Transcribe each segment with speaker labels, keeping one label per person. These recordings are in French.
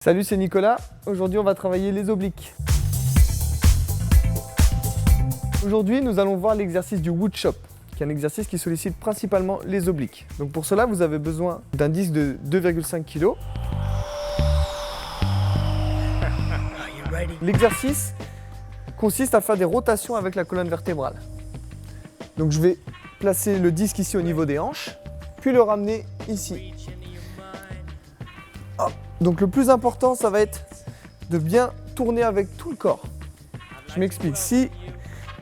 Speaker 1: Salut, c'est Nicolas. Aujourd'hui, on va travailler les obliques. Aujourd'hui, nous allons voir l'exercice du wood chop, qui est un exercice qui sollicite principalement les obliques. Donc pour cela, vous avez besoin d'un disque de 2,5 kg. L'exercice consiste à faire des rotations avec la colonne vertébrale. Donc je vais placer le disque ici au niveau des hanches, puis le ramener ici. Hop. Donc le plus important, ça va être de bien tourner avec tout le corps. Je m'explique. Si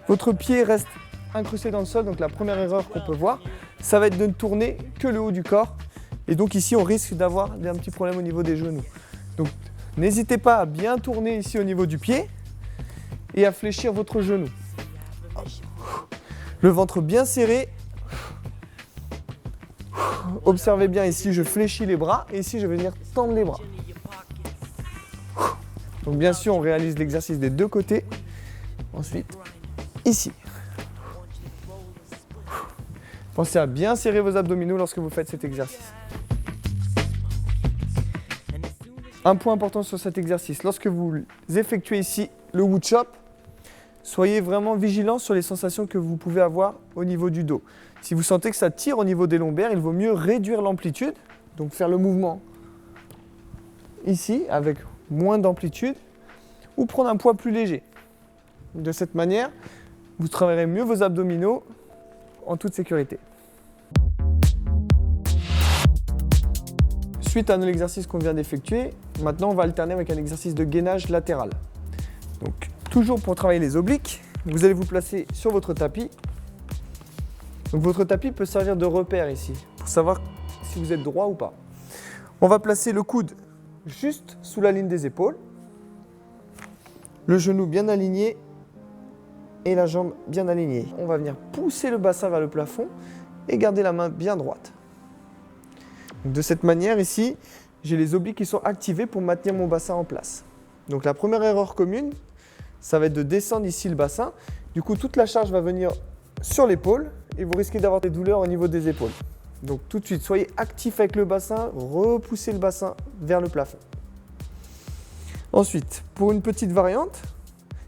Speaker 1: votre pied reste incrusté dans le sol, donc la première erreur qu'on peut voir, ça va être de ne tourner que le haut du corps. Et donc ici, on risque d'avoir un petit problème au niveau des genoux. Donc n'hésitez pas à bien tourner ici au niveau du pied et à fléchir votre genou. Le ventre bien serré. Observez bien ici, je fléchis les bras et ici, je vais venir tendre les bras. Donc bien sûr, on réalise l'exercice des deux côtés. Ensuite, ici. Pensez à bien serrer vos abdominaux lorsque vous faites cet exercice. Un point important sur cet exercice, lorsque vous effectuez ici le wood chop, soyez vraiment vigilant sur les sensations que vous pouvez avoir au niveau du dos. Si vous sentez que ça tire au niveau des lombaires, il vaut mieux réduire l'amplitude, donc faire le mouvement ici avec moins d'amplitude ou prendre un poids plus léger. De cette manière, vous travaillerez mieux vos abdominaux en toute sécurité. Suite à l'exercice qu'on vient d'effectuer, maintenant on va alterner avec un exercice de gainage latéral. Donc, toujours pour travailler les obliques, vous allez vous placer sur votre tapis. Donc votre tapis peut servir de repère ici, pour savoir si vous êtes droit ou pas. On va placer le coude juste sous la ligne des épaules, le genou bien aligné et la jambe bien alignée. On va venir pousser le bassin vers le plafond et garder la main bien droite. Donc de cette manière ici, j'ai les obliques qui sont activés pour maintenir mon bassin en place. Donc la première erreur commune, ça va être de descendre ici le bassin. Du coup, toute la charge va venir sur l'épaule et vous risquez d'avoir des douleurs au niveau des épaules. Donc tout de suite, soyez actif avec le bassin, repoussez le bassin vers le plafond. Ensuite, pour une petite variante,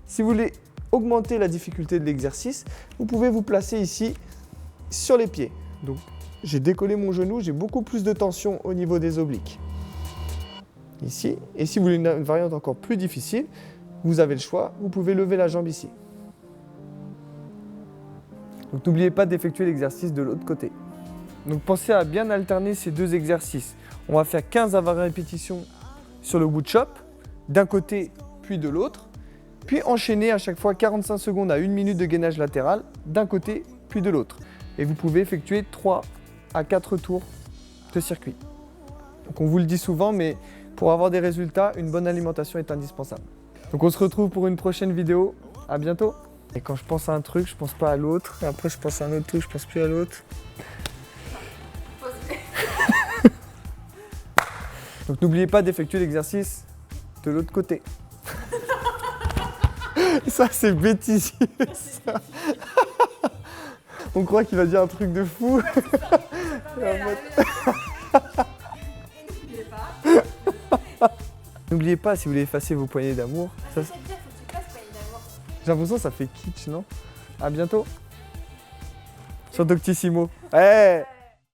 Speaker 1: si vous voulez augmenter la difficulté de l'exercice, vous pouvez vous placer ici sur les pieds. Donc j'ai décollé mon genou, j'ai beaucoup plus de tension au niveau des obliques. Ici, et si vous voulez une variante encore plus difficile, vous avez le choix, vous pouvez lever la jambe ici. Donc n'oubliez pas d'effectuer l'exercice de l'autre côté. Donc pensez à bien alterner ces deux exercices. On va faire 15 à 20 répétitions sur le wood chop, d'un côté puis de l'autre, puis enchaîner à chaque fois 45 secondes à 1 minute de gainage latéral, d'un côté puis de l'autre. Et vous pouvez effectuer 3 à 4 tours de circuit. Donc on vous le dit souvent, mais pour avoir des résultats, une bonne alimentation est indispensable. Donc on se retrouve pour une prochaine vidéo. À bientôt. Et quand je pense à un truc, je pense pas à l'autre. Et après, je pense à un autre truc, je pense plus à l'autre. Donc n'oubliez pas d'effectuer l'exercice de l'autre côté. Ça, c'est bêtisier, ça. On croit qu'il va dire un truc de fou. N'oubliez pas, si vous voulez effacer vos poignées d'amour. Ça... J'ai l'impression que ça fait kitsch, non? À bientôt. Sur Doctissimo. Hey.